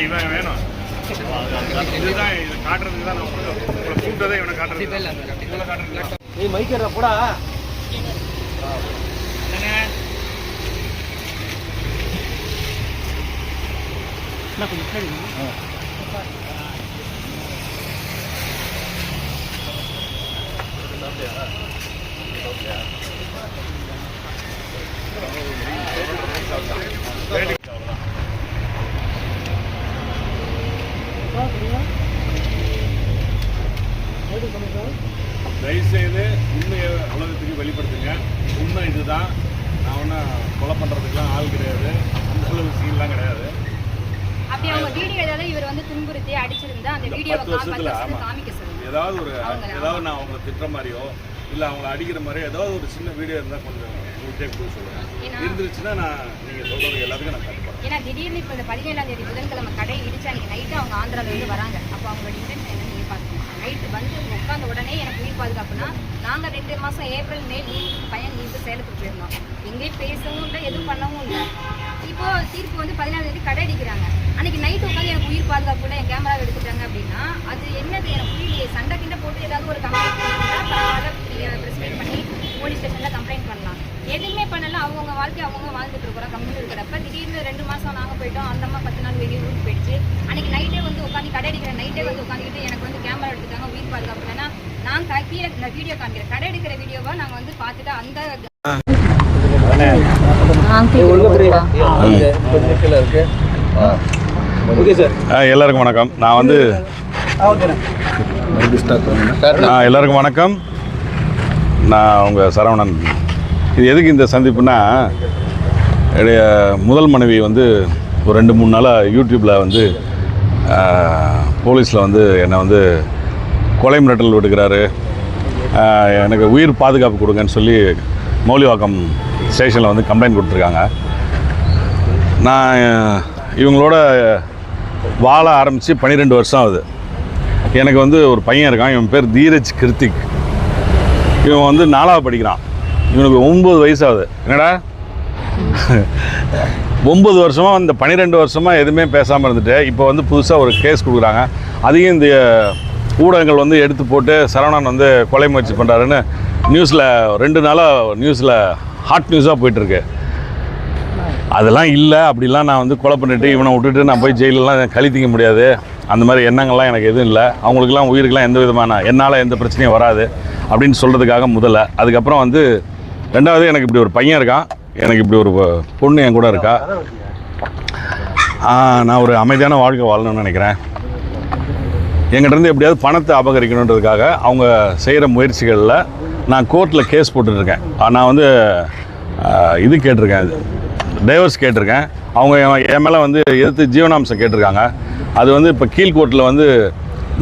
இவன் வேணும் இதுதான் இது காட்டுறதுக்கு தான் நான் உங்களை கூப்பிட்டதே இவனை காட்டுறது. நீ மைக்கிறா போடா. தயவுசெய்து உண்மையை உலகத்துக்கு வெளிப்படுத்துங்க. உண்மை இதுதான். நான் ஒன்றும் கொலை பண்ணுறதுக்கெலாம் ஆள் கிடையாது. அந்த அளவு சீன்லாம் கிடையாது. அப்படி அவங்க வீடியோ ஏதாவது இவர் வந்து துன்புறுத்தி அடிச்சிருந்தா அந்த வீடியோவை காமிக்க சொல்லுங்க. ஏதாவது நான் அவங்களை திட்டுற மாதிரியோ இல்லை அவங்கள அடிக்கிற மாதிரியோ ஏதாவது ஒரு சின்ன வீடியோ இருந்தால் கொஞ்சம் உங்கள்கிட்டே கொடுக்க சொல்லுங்கள். இருந்துச்சுன்னா நான் நீங்கள் சொல்கிறது எல்லாத்துக்கும் நான் கண்டிப்பாக. ஏன்னா திடீர்னு இப்போ இந்த 17ஆம் தேதி புதன்கிழமை கடை இடிச்சு அன்றைக்கி நைட்டு அவங்க ஆந்திராவிலேருந்து வராங்க. அப்போ அவங்களோட இன்டென்ஷன் என்னன்னு நீங்கள் பார்க்கணும். நைட்டு வந்து உட்காந்த உடனே எனக்கு உயிர் பாதுகாப்புனா நாங்கள் 2 மாதம் ஏப்ரல் மே பையன் லீவு சேலத்துக்கு போயிருந்தோம். எங்கேயும் பேசவும் இல்லை, எதுவும் பண்ணவும் இல்லை. இப்போ தீர்ப்பு வந்து 17ஆம் தேதி கடை அடிக்கிறாங்க. அன்னைக்கு நைட்டு உட்காந்து எனக்கு உயிர் பாதுகாப்பு இல்லை, என் கேமரா எடுத்துட்டாங்க அப்படின்னா அது என்னது? எனக்கு புரியலையே. சண்டை கிண்டை போட்டு ஏதாவது ஒரு கம்ப்ளைண்ட் பண்ணிங்கன்னா பரவாயில்ல, ப்ரெஸ்மெண்ட் பண்ணி போலீஸ் ஸ்டேஷனில் கம்ப்ளைண்ட் பண்ணலாம். எதுவுமே பண்ணலாம். அவங்கவுங்க வாழ்க்கை அவங்க வாழ்ந்துட்டு இருக்கிறோம். கம்ப்ளைண்ட் இருக்கிறப்ப திடீர்னு 2 மாதம் நாங்கள் போயிட்டோம். அந்த அம்மா 10 நாள் வெளியே ஊருக்கு போயிடுச்சு. அன்னைக்கு நைட்டே வந்து உட்காந்து கடை அடிக்கிற நைட்டே வந்து உட்காந்துக்கிட்டு எனக்கு வந்து கேமரா எடுத்துட்டாங்க, உயிர் பாதுகாப்பு இல்லைன்னா நான் கீழே நான் வீடியோ காமிக்கிறேன். கடை எடுக்கிற வீடியோவை நாங்கள் வந்து பார்த்துட்டு அந்த எல்லாருக்கும் வணக்கம். நான் வந்து எல்லாருக்கும் வணக்கம். நான் உங்கள் சரவணன். இது எதுக்கு இந்த சந்திப்புனா, என்னுடைய முதல் மனைவி வந்து ஒரு 2-3 நாளாக யூடியூப்பில் வந்து போலீஸில் வந்து என்னை வந்து கொலை மிரட்டல் விடுக்கிறாரு, எனக்கு உயிர் பாதுகாப்பு கொடுங்கன்னு சொல்லி மௌலிவாக்கம் ஸ்டேஷனில் வந்து கம்ப்ளைண்ட் கொடுத்துருக்காங்க. நான் இவங்களோட வாழ ஆரம்பித்து 12 வருஷம் ஆகுது. எனக்கு வந்து ஒரு பையன் இருக்கான். இவன் பேர் தீரஜ் கிருத்திக். இவன் வந்து 4ஆவது படிக்கிறான். இவனுக்கு 9 வயசு ஆகுது. என்னடா 9 வருஷமாக இந்த 12 வருஷமாக எதுவுமே பேசாமல் இருந்துட்டு இப்போ வந்து புதுசாக ஒரு கேஸ் கொடுக்குறாங்க. அதையும் இந்த ஊடகங்கள் வந்து எடுத்து போட்டு சரவணன் வந்து கொலை முயற்சி பண்ணுறாருன்னு நியூஸில் 2 நாளாக நியூஸில் ஹாட் நியூஸாக போயிட்டுருக்கு. அதெல்லாம் இல்லை, அப்படிலாம் நான் வந்து கொலை பண்ணிவிட்டு இவனை விட்டுட்டு நான் போய் ஜெயிலெலாம் கழித்திக்க முடியாது. அந்த மாதிரி எண்ணங்கள்லாம் எனக்கு எதுவும் இல்லை. அவங்களுக்குலாம் உயிருக்கெலாம் எந்த விதமான என்னால் எந்த பிரச்சனையும் வராது அப்படின்னு சொல்கிறதுக்காக முதல்ல. அதுக்கப்புறம் வந்து 2வது, எனக்கு இப்படி ஒரு பையன் இருக்கான், எனக்கு இப்படி ஒரு பொண்ணு என் கூட இருக்கா. நான் ஒரு அமைதியான வாழ்க்கை வாழணும்னு நினைக்கிறேன். எங்கிட்டேருந்து எப்படியாவது பணத்தை அபகரிக்கணுன்றதுக்காக அவங்க செய்கிற முயற்சிகளில் நான் கோர்ட்டில் கேஸ் போட்டுருக்கேன். நான் வந்து இது கேட்டிருக்கேன், டைவர்ஸ் கேட்டிருக்கேன். அவங்க என் மேலே வந்து எதிர்த்து ஜீவனாம்சம் கேட்டிருக்காங்க. அது வந்து இப்போ கீழ்கோர்ட்டில் வந்து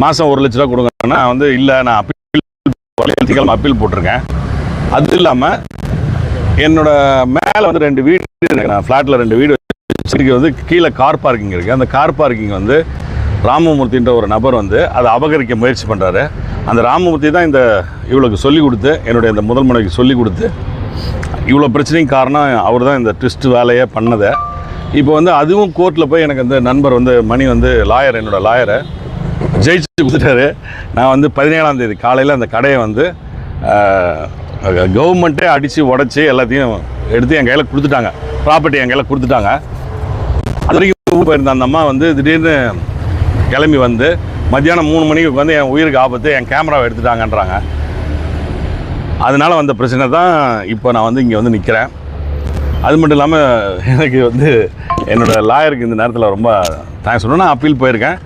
மாதம் 1 லட்ச ரூபா கொடுங்கன்னா வந்து இல்லை, நான் அப்பீல் அப்பீல் போட்டிருக்கேன். அது இல்லாமல் என்னோடய மேலே வந்து 2 வீடு இருக்குது. நான் ஃப்ளாட்டில் 2 வீடு வச்சுருக்கு. வந்து கீழே கார் பார்க்கிங் இருக்குது. அந்த கார் பார்க்கிங் வந்து ராமமூர்த்தின்ற ஒரு நபர் வந்து அதை அபகரிக்க முயற்சி பண்ணுறாரு. அந்த ராமமூர்த்தி தான் இவளுக்கு சொல்லிக் கொடுத்து, என்னுடைய இந்த முதல் மனைவிக்கு சொல்லிக் கொடுத்து இவ்வளோ பிரச்சனையும் காரணம் அவர் தான் இந்த ட்விஸ்ட் வேலையை பண்ணதை. இப்போ வந்து அதுவும் கோர்ட்டில் போய் எனக்கு இந்த நண்பர் வந்து மணி வந்து லாயர், என்னோடய லாயரை ஜெயிச்சு கொடுத்துட்டாரு. நான் வந்து 17ஆம் தேதி காலையில் அந்த கடையை வந்து கவர்மெண்ட்டே அடித்து உடச்சி எல்லாத்தையும் எடுத்து என் கையில் கொடுத்துட்டாங்க. ப்ராப்பர்ட்டி என் கையில் கொடுத்துட்டாங்க. அது வரைக்கும் போயிருந்த அந்த அம்மா வந்து திடீர்னு கிளம்பி வந்து மத்தியானம் 3 மணிக்கு வந்து என் உயிருக்கு ஆபத்து, என் கேமராவை எடுத்துட்டாங்கன்றாங்க. அதனால் வந்த பிரச்சனை தான் இப்போ நான் வந்து இங்கே வந்து நிற்கிறேன். அது மட்டும் இல்லாமல் எனக்கு வந்து என்னோடய லாயருக்கு இந்த நேரத்தில் ரொம்ப தேங்க்ஸ் சொல்லணும். நான் அப்பீல் போயிருக்கேன்.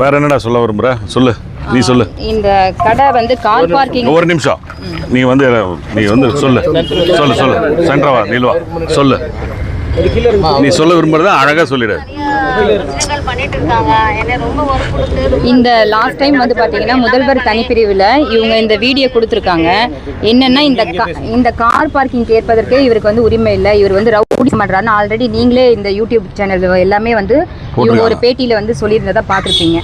வேறு என்னடா சொல்ல விரும்புகிற? சொல்லு, நீ சொல்லு. இந்த கடை வந்து கார் பார்க்கிங். ஒரு நிமிஷம், நீ வந்து சொல்லு சொல்லு சொல்லு சென்ட்ரவா நீல்வா சொல்லு. நீ சொல்ல விரும்புறத அழகா சொல்லிடு. இந்த லாஸ்ட் டைம் வந்து பாத்தீங்கன்னா முதல்வர் தனிப்பிரிவில் இவங்க இந்த வீடியோ கொடுத்துருக்காங்க. என்னன்னா இந்த கார் பார்க்கிங் கேட்பதற்கு இவருக்கு வந்து உரிமை இல்லை, இவர் வந்து ரவுடி பண்றாருன்னு ஆல்ரெடி நீங்களே இந்த யூடியூப் சேனல் எல்லாமே வந்து இவங்க ஒரு பேட்டியில வந்து சொல்லியிருந்ததா பார்த்துருப்பீங்க.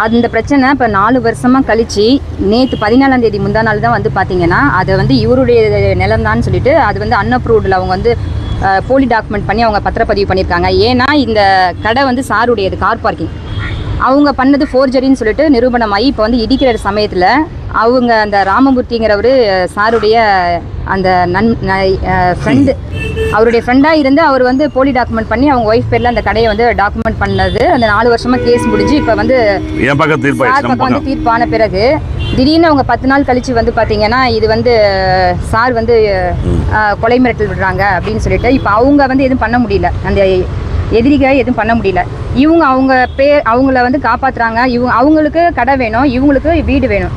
அந்த பிரச்சனை இப்போ 4 வருஷமாக கழிச்சு நேற்று 14ஆம் தேதி முந்தா நாள் தான் வந்து பார்த்தீங்கன்னா அதை வந்து இவருடைய நிலம்தான்னு சொல்லிட்டு அது வந்து அன்அப்ரூவ்டில் அவங்க வந்து போலி டாக்குமெண்ட் பண்ணி அவங்க பத்திரப்பதிவு பண்ணியிருக்காங்க. ஏன்னா இந்த கடை வந்து சாருடையது, கார் பார்க்கிங். அவங்க பண்ணது ஃபோர்ஜரின்னு சொல்லிட்டு நிரூபணமாகி இப்போ வந்து இடிக்கிற சமயத்தில் அவங்க அந்த ராமமூர்த்திங்கிறவர் சாருடைய அந்த ஃப்ரெண்டு, அவருடைய ஃப்ரெண்டாக இருந்து அவர் வந்து போலி டாக்குமெண்ட் பண்ணி அவங்க ஒய்ஃப் பேரில் அந்த கடையை வந்து டாக்குமெண்ட் பண்ணது. அந்த 4 வருஷமாக கேஸ் முடிஞ்சு இப்போ வந்து சார் பக்கம் வந்து தீர்ப்பான பிறகு திடீர்னு அவங்க 10 நாள் கழிச்சு வந்து பார்த்தீங்கன்னா இது வந்து சார் வந்து கொலை மிரட்டல் விடுறாங்க அப்படின்னு சொல்லிட்டு இப்போ அவங்க வந்து எதுவும் பண்ண முடியல, அந்த எதிரிகளை எதுவும் பண்ண முடியல. இவங்க அவங்கள வந்து காப்பாற்றுறாங்க. அவங்களுக்கு கடை வேணும், இவங்களுக்கு வீடு வேணும்.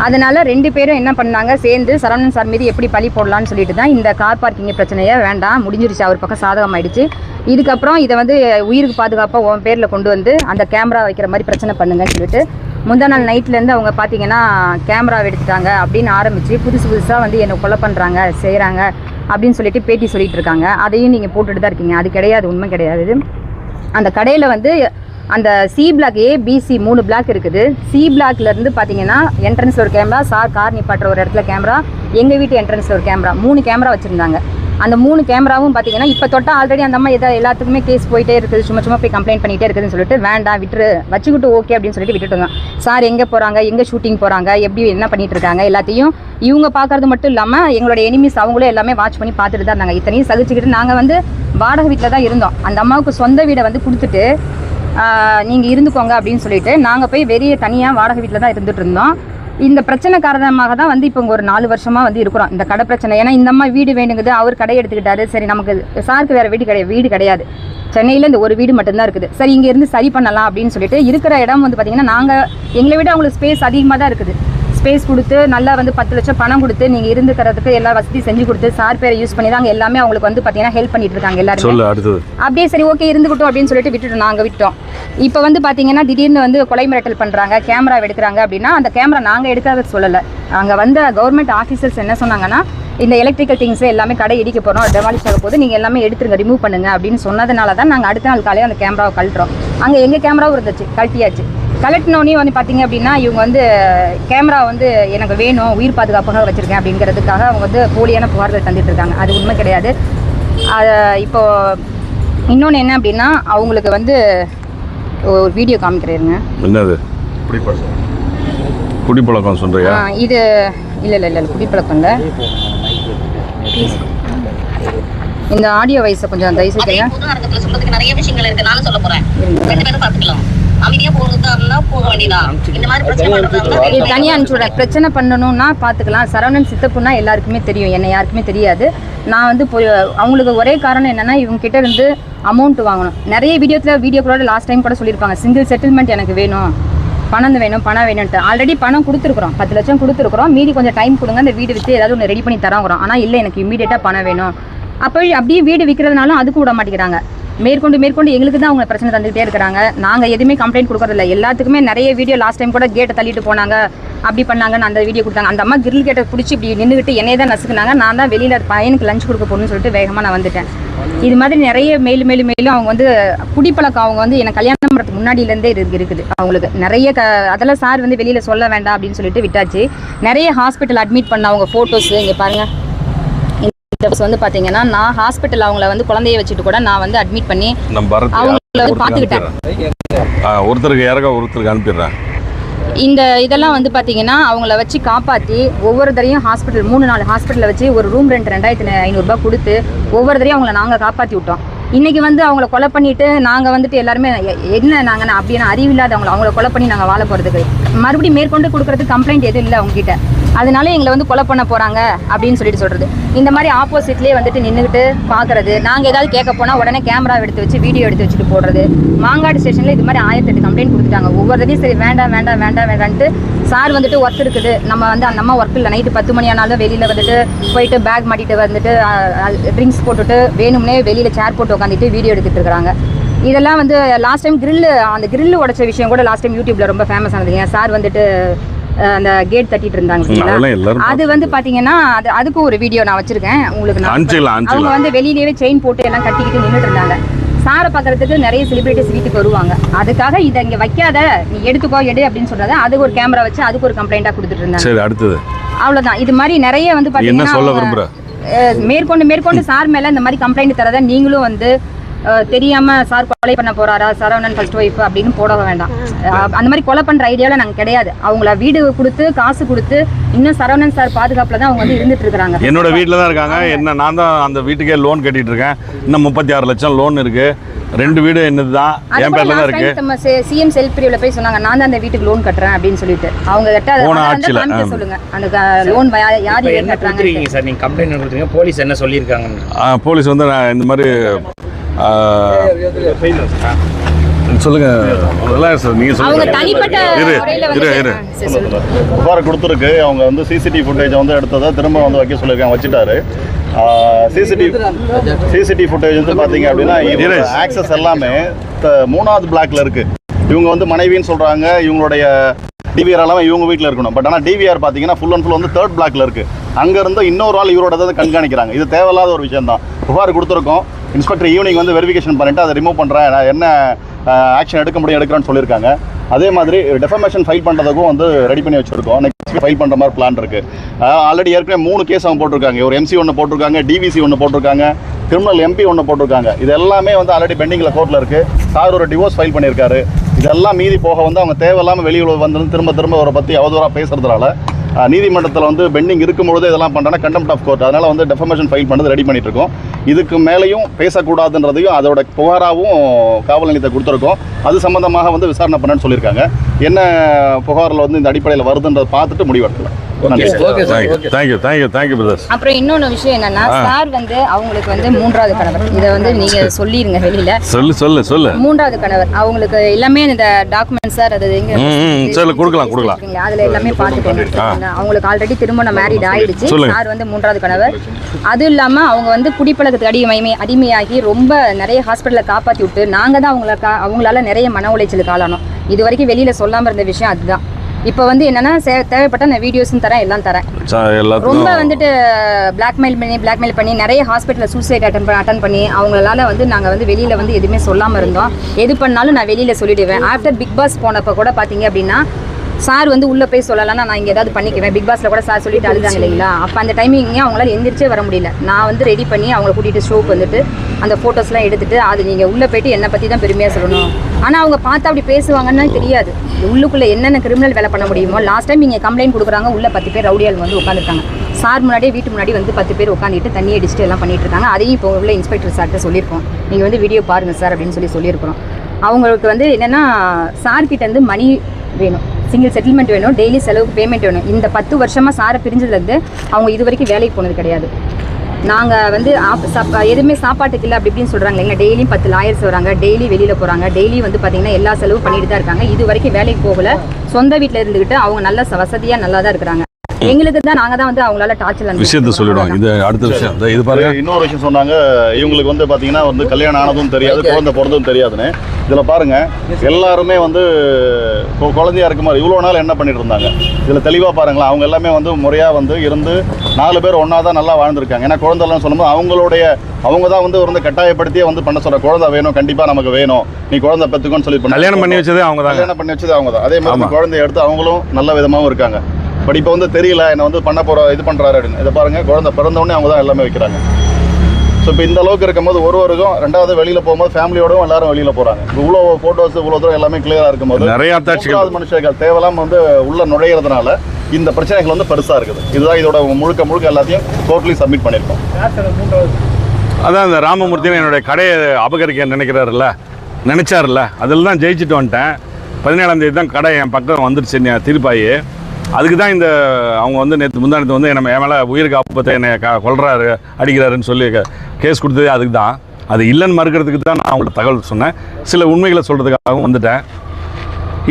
அதனால் 2 பேரும் என்ன பண்ணாங்க, சேர்ந்து சரவணன் சார் மீது எப்படி பழி போடலான்னு சொல்லிட்டு தான் இந்த கார் பார்க்கிங் பிரச்சனையே வேண்டாம், முடிஞ்சிருச்சு, அவர் பக்கம் சாதகமாயிடுச்சு. இதுக்கப்புறம் இதை வந்து உயிருக்கு பாதுகாப்பாக உன் பேரில் கொண்டு வந்து அந்த கேமரா வைக்கிற மாதிரி பிரச்சனை பண்ணுங்கன்னு சொல்லிட்டு முந்தா நாள் நைட்லேருந்து அவங்க பார்த்தீங்கன்னா கேமரா எடுத்துட்டாங்க அப்படின்னு ஆரம்பித்து புதுசாக வந்து என்னை கொலை பண்ணுறாங்க செய்கிறாங்க அப்படின்னு சொல்லிட்டு பேட்டி சொல்லிட்டு இருக்காங்க. அதையும் நீங்கள் போட்டுட்டு தான் இருக்கீங்க. அது கிடையாது, உண்மை கிடையாது. அந்த கடையில் வந்து அந்த சி பிளாக் ABC 3 பிளாக் இருக்குது. சி பிளாக்லேருந்து பார்த்தீங்கன்னா என்ட்ரன்ஸில் ஒரு கேமரா, சார் கார் நிப்பாட்டுற ஒரு இடத்துல கேமரா, எங்கள் வீட்டு என்ட்ரன்ஸில் ஒரு கேமரா, 3 கேமரா வச்சுருந்தாங்க. அந்த 3 கேமராவும் பார்த்தீங்கன்னா இப்போ தொட்டால் ஆல்ரெடி அந்த அம்மா எல்லாத்துக்குமே கேஸ் போயிட்டே இருக்குது, சும்மா போய் கம்ப்ளைண்ட் பண்ணிகிட்டே இருக்குதுன்னு சொல்லிட்டு வேண்டாம் விட்டுரு, வச்சுக்கிட்டு ஓகே அப்படின்னு சொல்லிட்டு விட்டுட்டுங்க. சார் எங்கே போகிறாங்க, எங்கே ஷூட்டிங் போகிறாங்க, எப்படி என்ன பண்ணிகிட்டு இருக்காங்க எல்லாத்தையும் இவங்க பார்க்கறது மட்டும் இல்லாமல் எங்களோட எனிமீஸ் அவங்களே எல்லாமே வாட்ச் பண்ணி பார்த்துட்டு தான் இருந்தாங்க. இத்தனையும் சகிச்சுக்கிட்டு நாங்கள் வந்து வாடகை வீட்டில் தான் இருந்தோம். அந்த அம்மாவுக்கு சொந்த வீடை வந்து கொடுத்துட்டு நீங்கள் இருந்துக்கோங்க அப்படின்னு சொல்லிட்டு நாங்கள் போய் வெளியே தனியாக வாடகை வீட்டில் தான் இருந்துகிட்டு இருந்தோம். இந்த பிரச்சனை காரணமாக தான் வந்து இப்போ ஒரு 4 வருஷமாக வந்து இருக்கிறோம் இந்த கடை பிரச்சனை. ஏன்னா இந்த அம்மா வீடு வேணுங்குது, அவர் கடை எடுத்துக்கிட்டாரு. சரி, நமக்கு சாருக்கு வேறு வீடு கிடையாது, சென்னையில் இந்த ஒரு வீடு மட்டும்தான் இருக்குது. சரி, இங்கே இருந்து சரி பண்ணலாம் அப்படின்னு சொல்லிட்டு இருக்கிற இடம் வந்து பார்த்திங்கன்னா நாங்கள் எங்களை விட அவங்களுக்கு ஸ்பேஸ் அதிகமாக தான் இருக்குது. ஸ்பேஸ் கொடுத்து நல்லா வந்து 10 லட்சம் பணம் கொடுத்து நீங்கள் இருந்துக்கிறதுக்கு எல்லா வசதி செஞ்சு கொடுத்து சார் பேரை யூஸ் பண்ணி தான் எல்லாமே அவங்களுக்கு வந்து பார்த்தீங்கன்னா ஹெல்ப் பண்ணிட்டு இருக்காங்க எல்லாரும். அப்படியே சரி ஓகே இருந்துக்கிட்டோம் அப்படின்னு சொல்லிட்டு விட்டுட்டோம், நாங்கள் விட்டோம். இப்போ வந்து பார்த்தீங்கன்னா திடீர்னு வந்து கொலை மிரட்டல் பண்ணுறாங்க, கேமரா எடுக்கிறாங்க அப்படின்னா அந்த கேமரா நாங்கள் எடுக்காத சொல்லலை. அங்கே வந்த கவர்மெண்ட் ஆஃபீஸர்ஸ் என்ன சொன்னாங்கன்னா, இந்த எலக்ட்ரிக்கல் திங்ஸ் எல்லாமே கடை இடிக்க போகிறோம், டெமாலிஷ் ஆக போது, நீங்கள் எல்லாமே எடுத்துருங்க, ரிமூவ் பண்ணுங்க அப்படின்னு சொன்னதுனால தான் நாங்கள் அடுத்த நாள் காலையில் அந்த கேமராவை கழட்டுறோம். அங்கே எங்கள் கேமராவும் இருந்துச்சு, கழட்டியாச்சு. கலெக்டினோடனே வந்து பார்த்தீங்க அப்படின்னா இவங்க வந்து கேமரா வந்து எனக்கு வேணும், உயிர் பாதுகாப்பாக வச்சுருக்கேன் அப்படிங்கிறதுக்காக அவங்க வந்து போலியான புகார்கள் தந்துட்டு இருக்காங்க. அது உண்மை கிடையாது. இப்போது இன்னொன்று என்ன அப்படின்னா அவங்களுக்கு வந்து ஒரு வீடியோ காமிக்கிறேருங்க. என்னது குடிப்பழக்கம் சொல்றியா? இது இல்லை குடிப்பழக்கம் இல்லை. இந்த ஆடியோ வயசை கொஞ்சம் தயவு செய்யுங்க. பொது அரங்கத்துல சொல்றதுக்கு நிறைய விஷயங்கள் இருக்கு, நானும் சொல்ல போறேன். 2 பேரும் பாத்துக்கலாம். அமைதியா போறதா இருந்தா போக வேண்டியதான். இந்த மாதிரி பிரச்சனை பண்றதா தனியா அனுப்பிச்சுடுறேன். பிரச்சனை பண்ணணும்னா பாத்துக்கலாம். சரவணன் சித்தப்புன்னா எல்லாருக்குமே தெரியும், என்னை யாருக்குமே தெரியாது. நான் வந்து அவங்களுக்கு ஒரே காரணம் என்னன்னா இவங்க கிட்ட இருந்து அமௌண்ட் வாங்கணும். நிறைய வீடியோக்களோட லாஸ்ட் டைம் கூட சொல்லியிருப்பாங்க, சிங்கிள் செட்டில்மெண்ட் எனக்கு வேணும், பணம் வேணும்ட்டு. ஆல்ரெடி பணம் கொடுத்துருக்குறோம், 10 லட்சம் கொடுத்துருக்குறோம். மீதி கொஞ்சம் டைம் கொடுங்க, அந்த வீடு விற்று ஏதாவது ஒன்று ரெடி பண்ணி தராங்கிறோம். ஆனால் இல்லை, எனக்கு இமீடியட்டாக பணம் வேணும். அப்போ அப்படியே வீடு விற்கிறதுனாலும் அதுக்கு விட மாட்டேங்கிறாங்க. மேற்கொண்டு எங்களுக்கு தான் அவங்க பிரச்சனை தந்துகிட்டே இருக்கிறாங்க. நாங்கள் எதுவுமே கம்ப்ளைண்ட் கொடுக்கறதில்ல. எல்லாத்துக்குமே நிறைய வீடியோ லாஸ்ட் டைம் கூட கேட்டை தள்ளிட்டு போனாங்க, அப்படி பண்ணாங்கன்னு அந்த வீடியோ கொடுத்தாங்க. அந்த அம்மா கிரில் கேட்டை பிடிச்சி இப்படி நின்றுக்கிட்டு என்னையே தான் நசுக்குனாங்க. நான் தான் வெளியில் பையனுக்கு லஞ்ச் கொடுக்க போகணும்னு சொல்லிட்டு வேகமாக நான் வந்துட்டேன். இது மாதிரி நிறைய மேலும் அவங்க வந்து குடிப்பழக்கம் அவங்க வந்து எனக்கு கல்யாணம் பண்ணுறதுக்கு முன்னாடியிலேருந்தே இருக்குது அவங்களுக்கு நிறைய. அதெல்லாம் சார் வந்து வெளியில் சொல்ல வேண்டாம் அப்படின்னு சொல்லிட்டு விட்டாச்சு. நிறைய ஹாஸ்பிட்டல் அட்மிட் பண்ண அவங்க ஃபோட்டோஸ் இங்கே பாருங்கள். வந்து பார்த்தீங்கன்னா நான் ஹாஸ்பிட்டல் அவங்கள வந்து குழந்தைய வச்சுட்டு கூட நான் வந்து அட்மிட் பண்ணி அவங்கள வந்து பார்த்துக்கிட்டேன். ஒருத்தருக்கு அனுப்பிடுறேன். இந்த இதெல்லாம் வந்து பார்த்தீங்கன்னா அவங்கள வச்சு காப்பாற்றி ஒவ்வொரு தரையும் ஹாஸ்பிட்டல் 3-4 ஹாஸ்பிட்டலில் வச்சு ஒரு ரூம் ரெண்ட் 2500 ரூபாய் கொடுத்து ஒவ்வொரு தரையும் அவங்கள நாங்கள் காப்பாற்றி விட்டோம். இன்றைக்கி வந்து அவங்கள கொலை பண்ணிவிட்டு நாங்கள் வந்துட்டு எல்லாருமே என்ன நாங்கள் அப்படின்னா அறிவில்லாதவங்கள அவங்கள கொலை பண்ணி நாங்கள் வாழ போகிறதுக்கு மறுபடியும் மேற்கொண்டு கொடுக்குறதுக்கு கம்ப்ளைண்ட் எதுவும் இல்லை அவங்ககிட்ட. அதனால எங்களை வந்து கொலை பண்ண போகிறாங்க அப்படின்னு சொல்கிறது. இந்த மாதிரி ஆப்போசிட்லேயே வந்துட்டு நின்றுக்கிட்டு பார்க்குறது. நாங்கள் ஏதாவது கேட்க போனால் உடனே கேமரா எடுத்து வச்சு வீடியோ எடுத்து வச்சுட்டு போடுறது. மாங்காடு ஸ்டேஷனில் இது மாதிரி 1008 கம்ப்ளைண்ட் கொடுத்துட்டாங்க. ஒவ்வொருத்தையும் சரி வேண்டான்ட்டு சார் வந்துட்டு ஒர்க் இருக்குது, நம்ம வந்து அந்த அம்மா ஒர்க் இல்லை, நைட்டு 10 மணி ஆனாலும் வெளியில் வந்துட்டு போயிட்டு பேக் மாட்டிட்டு வந்துட்டு ட்ரிங்க்ஸ் போட்டுட்டு வேணும்னே வெளியில் சேர் போட்டு உட்காந்துட்டு வீடியோ எடுத்துகிட்டு இருக்கிறாங்க. இதெல்லாம் வந்து லாஸ்ட் டைம் அந்த கிரில்லு உடைச்ச விஷயம் கூட லாஸ்ட் டைம் யூடியூப்ல ரொம்ப ஃபேமஸ் ஆனதுங்க. சார் வந்துட்டு அந்த கேட் தட்டிட்டு இருந்தாங்க. அது வந்து பாத்தீங்கன்னா அதுக்கும் ஒரு வீடியோ நான் வச்சிருக்கேன் உங்களுக்கு. அவங்க வந்து வெளியிலேயே செயின் போட்டு எல்லாம் கட்டிக்கிட்டு நின்றுட்டு இருந்தாங்க. சாரை பார்க்கறதுக்கு நிறைய செலிபிரிட்டிஸ் வீட்டுக்கு வருவாங்க. அதுக்காக இதை இங்கே வைக்காத, நீ எடுத்துக்கோ எடு அப்படின்னு சொல்றத அதுக்கு ஒரு கேமரா வச்சு அதுக்கு ஒரு கம்ப்ளைண்ட்டாக கொடுத்துட்டு இருந்தாங்க. சரி, அடுத்தது அவ்வளோதான். இது மாதிரி நிறைய வந்து என்ன சொல்ல பார்த்தீங்கன்னா விரும்புற? மேற்கொண்டு சார் மேலே இந்த மாதிரி கம்ப்ளைண்ட் தரத நீங்களும் வந்து தெரியாம சார் கொலை பண்ண போறாரா, சரவணன் ஃபர்ஸ்ட் ஒய்ஃப் அப்படின்னு போட வேண்டாம். அந்த மாதிரி கொலை பண்ற ஐடியாவில் நாங்கள் கிடையாது. அவங்கள வீடு கொடுத்து காசு கொடுத்து இன்னும் சரவணன் சார் பாதுகாப்புல தான் அவங்க வந்து இருந்துட்டு இருக்காங்க. என்னோட வீட்டில் தான் இருக்காங்க. என்ன நான் தான் அந்த வீட்டுக்கே லோன் கட்டிட்டு இருக்கேன். இன்னும் 36 லட்சம் லோன் இருக்கு. 2 வீடு என்னது தான் என் பேர்ல தான் இருக்கு. நம்ம சிஎம் செல்ஃப் பிரிவுல போய் சொன்னாங்க, நான் தான் அந்த வீட்டுக்கு லோன் கட்டுறேன் அப்படின்னு சொல்லிட்டு. அவங்க கிட்ட சொல்லுங்க அந்த லோன் யார் கட்டுறாங்க சார். நீங்க கம்ப்ளைண்ட் கொடுத்தீங்க, போலீஸ் என்ன சொல்லியிருக்காங்க? போலீஸ் வந்து நான் இந்த மாதிரி சொல்லுங்க சார். நீங்க புகார் கொடுத்துருக்கு. அவங்க வந்து சிசிடிவி ஃபுட்டேஜை வந்து எடுத்ததை திரும்ப வந்து வைக்க சொல்லியிருக்காங்க, வச்சுட்டாரு. சிசிடிவி ஃபுட்டேஜ் வந்து பார்த்தீங்க அப்படின்னா ஆக்சஸ் எல்லாமே 3வது பிளாக்ல இருக்கு. இவங்க வந்து மனைவின்னு சொல்றாங்க. இவங்களுடைய டிவிஆர் எல்லாமே இவங்க வீட்டில் இருக்கணும். பட் ஆனால் டிவிஆர் பார்த்தீங்கன்னா ஃபுல் அண்ட் ஃபுல் வந்து 3rd பிளாக்ல இருக்கு. அங்கேருந்து இன்னொரு ஆள் இவரோட தான் கண்காணிக்கிறாங்க. இது தேவையில்லாத ஒரு விஷயம் தான். புகார் கொடுத்துருக்கோம். இன்ஸ்பெக்டர் ஈவினிங் வந்து வெரிஃபிகேஷன் பண்ணிட்டு அதை ரிமூவ் பண்ணுறேன், நான் என்ன ஆக்ஷன் எடுக்க முடியும் எடுக்கிறேன்னு சொல்லியிருக்காங்க. அதே மாதிரி டெஃபமேஷன் ஃபைல் பண்ணுறதுக்கும் வந்து ரெடி பண்ணி வச்சுருக்கோம். நெக்ஸ்ட் ஃபைல் பண்ணுற மாதிரி பிளான் இருக்குது. ஆல்ரெடி ஏற்கனவே 3 கேஸ் அவங்க போட்டிருக்காங்க. ஒரு MC 1 போட்டிருக்காங்க, DVC 1 போட்டிருக்காங்க, கிரிமினல் MP 1 போட்டிருக்காங்க. இது எல்லாமே வந்து ஆல்ரெடி பெண்டிங்கில் கோர்ட்டில் இருக்குது. சார் ஒரு டிவோர்ஸ் ஃபைல் பண்ணியிருக்காரு. இதெல்லாம் மீதி போக வந்து அவங்க தேவையில்லாமல் வெளியில் வந்து திரும்ப அவரை பற்றி அவதூறாக பேசுறதுனால நீதிமன்றத்தில் வந்து பெண்டிங் இருக்கும்பொழுது இதெல்லாம் பண்ணுறேன்னா கண்டெம்ட் ஆஃப் கோர்ட். அதனால் வந்து டெஃபமேஷன் ஃபைல் பண்ணது ரெடி பண்ணிட்டு இருக்கோம். இதுக்கு மேலேயும் பேசக்கூடாதுன்றதையும் அதோட புகாராகவும் காவல் நிலையத்தை கொடுத்துருக்கோம். அது சம்பந்தமாக வந்து விசாரணை பண்ணேன்னு சொல்லியிருக்காங்க. என்ன புகாரில் வந்து இந்த அடிப்படையில் வருதுன்றதை பார்த்துட்டு முடிவெடுக்கலாம். அப்புறம் இன்னொன்று விஷயம் என்னன்னா, சார் வந்து அவங்களுக்கு வந்து 3வது கணவர். இதை வந்து நீங்க சொல்லிருங்க வெளியில. சொல்லு 3வது கணவர் அவங்களுக்கு எல்லாமே இந்த டாக்குமெண்ட் சார் அது எங்க கொடுக்கலாம். அதுல எல்லாமே பார்த்துட்டு அவங்களுக்கு ஆல்ரெடி திருமணம் மேரிட் ஆயிடுச்சு. சார் வந்து 3வது கணவர். அதுவும் இல்லாம அவங்க வந்து குடிப்பழக்கத்துக்கு அடிமையாகி ரொம்ப நிறைய ஹாஸ்பிட்டல்ல காப்பாற்றி விட்டு நாங்க தான் அவங்களால நிறைய மன உளைச்சலுக்கு ஆளானோம். இது வரைக்கும் வெளியில சொல்லாம இருந்த விஷயம் அதுதான். இப்போ வந்து என்னன்னா தேவைப்பட்ட நான் வீடியோஸும் தரேன், எல்லாம் தரேன். ரொம்ப வந்துட்டு பிளாக்மெயில் பண்ணி நிறைய ஹாஸ்பிட்டலில் சூசைட் அட்டன் பண்ணி அவங்களால வந்து நாங்கள் வந்து வெளியில் வந்து எதுவுமே சொல்லாமல் இருந்தோம். எது பண்ணாலும் நான் வெளியில் சொல்லிடுவேன். ஆஃப்டர் பிக் பாஸ் போனப்போ கூட பார்த்தீங்க அப்படின்னா சார் வந்து உள்ளே போய் சொல்லலைன்னா நான் இங்கே ஏதாவது பண்ணிக்குவேன். பிக் பாஸில் கூட சார் சொல்லிட்டு அழுதாங்க இல்லைங்களா? அப்போ அந்த டைமிங்கே அவங்களால எந்திரிச்சே வர முடியல. நான் வந்து ரெடி பண்ணி அவங்கள கூட்டிகிட்டு ஷோக்கு வந்துட்டு அந்த ஃபோட்டோஸ்லாம் எடுத்துகிட்டு அது நீங்கள் உள்ளே போய்ட்டு என்னை பற்றி தான் பெருமையாக சொல்லணும். ஆனால் அவங்க பார்த்தா அப்படி பேசுவாங்கன்னு தெரியாது. உள்ளுக்குள்ளே என்னென்ன கிரிமினல் வேலை பண்ண முடியுமோ. லாஸ்ட் டைம் இங்கே கம்ப்ளைண்ட் கொடுக்குறாங்க, உள்ள 10 பேர் ரவுடியால் வந்து உட்காந்துருக்காங்க. சார் முன்னாடியே வீட்டு முன்னாடி வந்து 10 பேர் உட்காந்துட்டு தண்ணி அடிச்சுட்டு எல்லாம் பண்ணிட்டு இருக்காங்க. அதையும் இப்போ உள்ள இன்ஸ்பெக்டர் சார்கிட்ட சொல்லியிருக்கோம். நீங்கள் வந்து வீடியோ பாருங்கள் சார் அப்படின்னு சொல்லியிருக்கிறோம். அவங்களுக்கு வந்து என்னென்னா சார்கிட்ட வந்து மணி வேணும், சிங்கிள் செட்டில்மெண்ட் வேணும், டெய்லி செலவுக்கு பேமெண்ட் வேணும். இந்த 10 வருஷமாக சாரை பிரிஞ்சதுலேருந்து அவங்க இது வரைக்கும் வேலைக்கு போனது கிடையாது. நாங்கள் வந்து எதுவுமே சாப்பாட்டுக்கு இல்லை அப்படி இப்படின்னு சொல்கிறாங்க இல்லைங்க. டெய்லியும் 10 லாயர்ஸ் வராங்க, டெய்லி வெளியில் போகிறாங்க, டெய்லி வந்து பார்த்திங்கன்னா எல்லா செலவும் பண்ணிட்டு தான் இருக்காங்க. இது வரைக்கும் வேலைக்கு போகலை, சொந்த வீட்டில் இருந்துக்கிட்டு அவங்க நல்ல வசதியாக நல்லா தான் இருக்கிறாங்க. எங்களுக்கு தான் நாங்கள் தான் வந்து அவங்களால டார்ச்சர் விஷயத்தை சொல்லிடுவோம். இது அடுத்த விஷயம். இது பாருங்க, இன்னொரு விஷயம் சொன்னாங்க. இவங்களுக்கு வந்து பார்த்தீங்கன்னா வந்து கல்யாணம் ஆனதும் தெரியாது, குழந்தை பிறந்ததும் தெரியாதுன்னு. இதில் பாருங்க, எல்லாருமே வந்து குழந்தையா இருக்க மாதிரி இவ்வளோ நாள் என்ன பண்ணிட்டு இருந்தாங்க. இதில் தெளிவாக பாருங்களேன். அவங்க எல்லாமே வந்து முறையாக வந்து இருந்து 4 பேர் ஒன்றா தான் நல்லா வாழ்ந்துருக்காங்க. ஏன்னா குழந்தைலாம் சொல்லும்போது அவங்க தான் வந்து கட்டாயப்படுத்தியே வந்து பண்ண சொல்கிற. குழந்தை வேணும், கண்டிப்பாக நமக்கு வேணும், நீ குழந்தை பெற்றுக்கோன்னு சொல்லி கல்யாணம் பண்ணி வச்சதே அவங்க தான். கல்யாணம் பண்ணி வச்சது அவங்க தான். அதே மாதிரி குழந்தைய எடுத்து அவங்களும் நல்ல விதமாகவும் இருக்காங்க. பட் இப்போ வந்து தெரியல என்ன வந்து பண்ண இது பண்ணுறாரு அப்படின்னு. இதை பாருங்கள், குழந்தை பிறந்தவொடனே அவங்க தான் எல்லாமே வைக்கிறாங்க. ஸோ இப்போ இந்த அளவுக்கு இருக்கும்போது ஒருவருக்கும் 2வது வெளியில் போகும்போது ஃபேமிலியோடவும் எல்லாரும் வெளியில் போகிறாங்க. இவ்வளோ ஃபோட்டோஸ் இவ்வளோ தூரம் எல்லாமே கிளியராக இருக்கும்போது நிறைய மனுஷர்கள் தேவையில்லாமல் வந்து உள்ள நுழையிறதுனால இந்த பிரச்சனைகள் வந்து பெருசாக இருக்குது. இதுதான் இதோட முழுக்க எல்லாத்தையும் டோட்டலி சப்மிட் பண்ணியிருக்கோம். அதான் இந்த ராமமூர்த்தின்னு என்னுடைய கடையை அபகரிக்க நினைச்சார்ல, அதில் தான் ஜெயிச்சுட்டு வந்துட்டேன். 17ஆம் தேதி தான் கடை என் பக்கம் வந்துடுச்சு திருப்பாயி. அதுக்கு தான் இந்த அவங்க வந்து முந்தானத்து வந்து என் மேலே உயிருக்கு ஆபத்தை என்னை கொல்றாரு அடிக்கிறாருன்னு சொல்லி கேஸ் கொடுத்தது அதுக்கு தான். அது இல்லைன்னு மறுக்கிறதுக்கு தான் நான் அவங்கள்ட்ட தகவல் சொன்னேன். சில உண்மைகளை சொல்கிறதுக்காகவும் வந்துட்டேன்.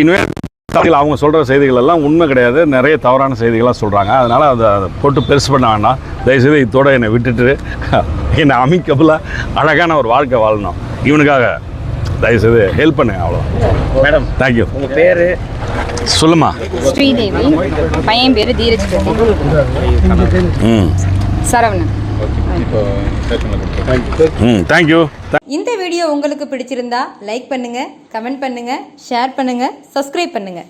இனிமேல் அவங்க சொல்கிற செய்திகள் எல்லாம் உண்மை கிடையாது, நிறைய தவறான செய்திகளாக சொல்கிறாங்க. அதனால் அதை போட்டு பெருசு பண்ண வேண்டாம். தயவுசெய்து இதோட என்னை விட்டுட்டு என்னை அமிக்கபுளாக அழகான ஒரு வாழ்க்கை வாழணும். இவனுக்காக தயவுசெய்து ஹெல்ப் பண்ணு. அவ்வளோ மேடம். தேங்க்யூ. உங்கள் பேர் சொல்லுமா? ஸ்ரீதேவி. பையன் பேர் தீரஜ். சரவணன். இப்போ ஸ்டேஷனில் கொடுத்துருக்கேன். தேங்க்யூ. இந்த வீடியோ உங்களுக்கு பிடிச்சிருந்தா லைக் பண்ணுங்க, கமெண்ட் பண்ணுங்க, ஷேர் பண்ணுங்க, சப்ஸ்கிரைப் பண்ணுங்க.